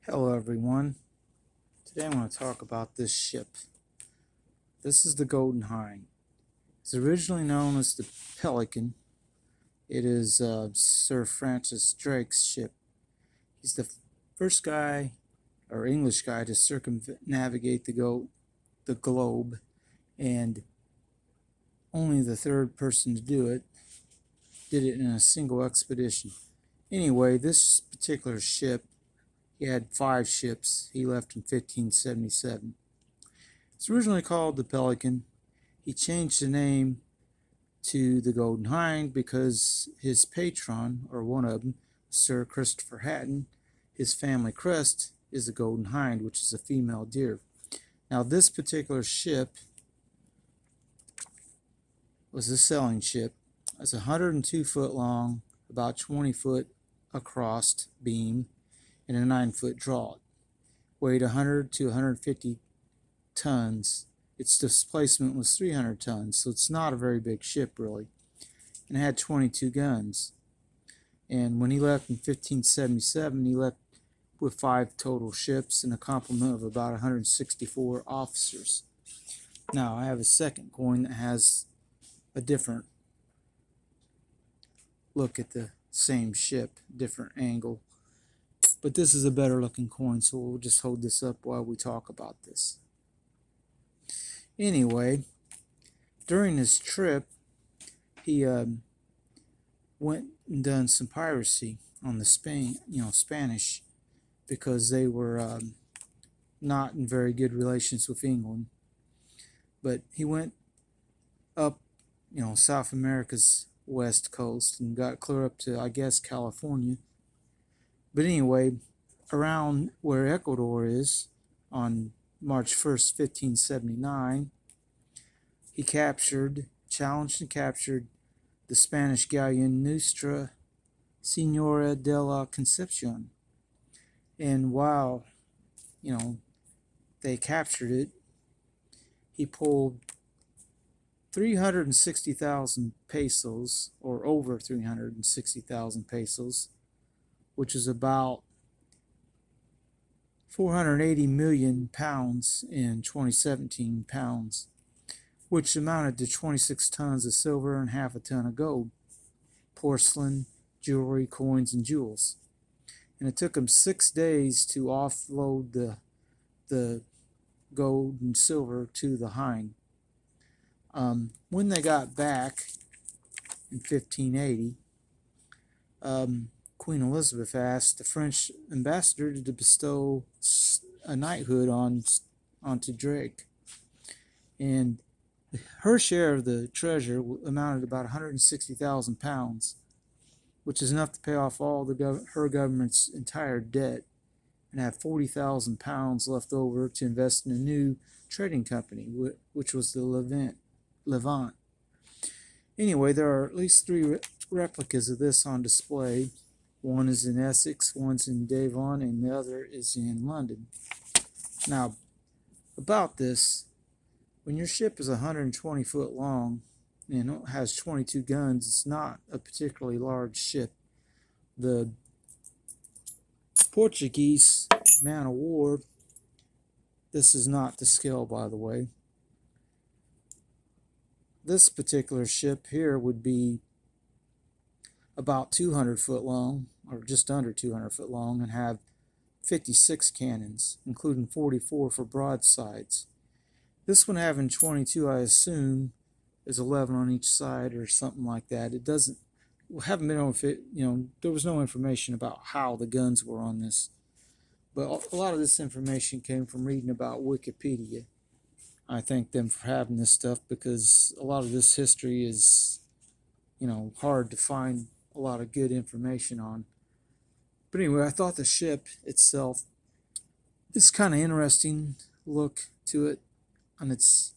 Hello everyone. Today I'm going to talk about this ship. This is the Golden Hind. It's originally known as the Pelican. It is Sir Francis Drake's ship. He's the first guy, or English guy, to circumnavigate the globe, and only the third person to do it. Did it in a single expedition. Anyway, this particular ship, he had 5 ships. He left in 1577. It's originally called the Pelican. He changed the name to the Golden Hind because his patron, or one of them, Sir Christopher Hatton, his family crest is the Golden Hind, which is a female deer. Now, this particular ship was a sailing ship. It's 102 foot long, about 20 foot across beam, and a 9-foot draught. Weighed 100 to 150 tons. Its displacement was 300 tons, so it's not a very big ship, really. And it had 22 guns. And when he left in 1577, he left with 5 total ships and a complement of about 164 officers. Now, I have a second coin that has a different look at the same ship, different angle. But this is a better looking coin, so we'll just hold this up while we talk about this. Anyway, during his trip, he went and done some piracy on the Spanish, because they were not in very good relations with England. But he went up, South America's west coast and got clear up to, I guess, California. But anyway, around where Ecuador is, on March 1st, 1579, he challenged and captured the Spanish galleon Nuestra Senora de la Concepcion. And while, they captured it, he pulled 360,000 pesos, or over 360,000 pesos, which is about 480 million pounds in 2017 pounds, which amounted to 26 tons of silver and half a ton of gold, porcelain, jewelry, coins, and jewels. And it took him 6 days to offload the gold and silver to the Hind. When they got back in 1580, Queen Elizabeth asked the French ambassador to bestow a knighthood onto Drake. And her share of the treasure amounted to about 160,000 pounds, which is enough to pay off all her government's entire debt and have 40,000 pounds left over to invest in a new trading company, which was the Levant. Anyway, there are at least 3 replicas of this on display. One is in Essex, one's in Devon, and the other is in London. Now, about this, when your ship is 120 foot long and has 22 guns, it's not a particularly large ship. The Portuguese man of war, this is not the scale, by the way. This particular ship here would be about 200 foot long, or just under 200 foot long, and have 56 cannons, including 44 for broadsides. This one having 22, I assume, is 11 on each side or something like that. It doesn't, haven't been able to, there was no information about how the guns were on this. But a lot of this information came from reading about Wikipedia. I thank them for having this stuff, because a lot of this history is, hard to find a lot of good information on. But anyway, I thought the ship itself is kind of interesting look to it, and it's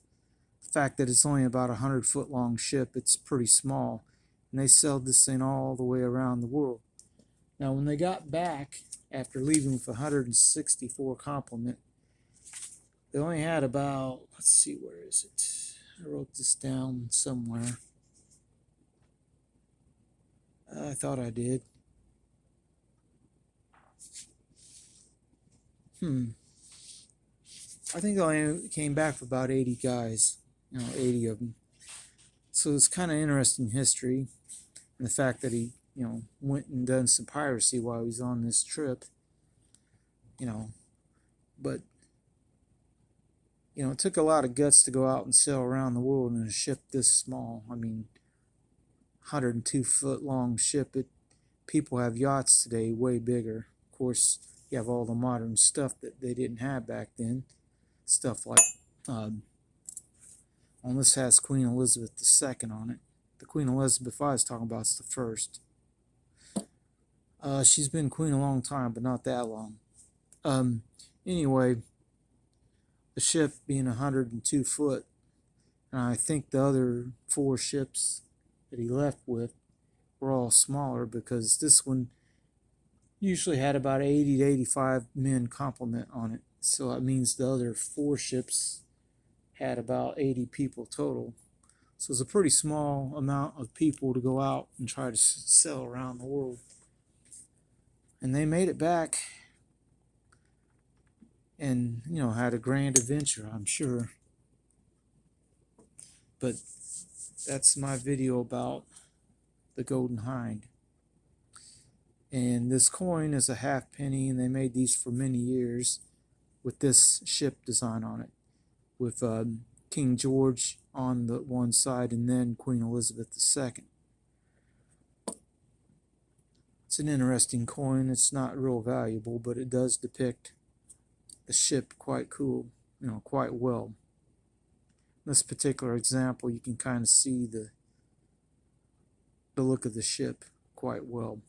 the fact that it's only about 100 foot long ship. It's pretty small, and they sailed this thing all the way around the world. Now, when they got back after leaving with 164 complement, they only had about, let's see, where is it? I wrote this down somewhere. I thought I did. I think I only came back with about 80 guys, 80 of them. So it's kind of interesting history, and the fact that he, went and done some piracy while he was on this trip, but, it took a lot of guts to go out and sail around the world in a ship this small. I mean, 102-foot long ship. People have yachts today way bigger. Of course, you have all the modern stuff that they didn't have back then. Stuff like, well, this has Queen Elizabeth II on it. The Queen Elizabeth I was talking about is the first. She's been queen a long time, but not that long. Anyway, the ship being 102 foot, and I think the other 4 ships that he left with were all smaller, because this one usually had about 80 to 85 men complement on it. So that means the other 4 ships had about 80 people total. So it's a pretty small amount of people to go out and try to sail around the world. And they made it back and, had a grand adventure, I'm sure. But that's my video about the Golden Hind. And this coin is a halfpenny, and they made these for many years with this ship design on it, with King George on the one side and then Queen Elizabeth II. It's an interesting coin. It's not real valuable, but it does depict the ship quite cool, quite well. In this particular example, you can kind of see the look of the ship quite well.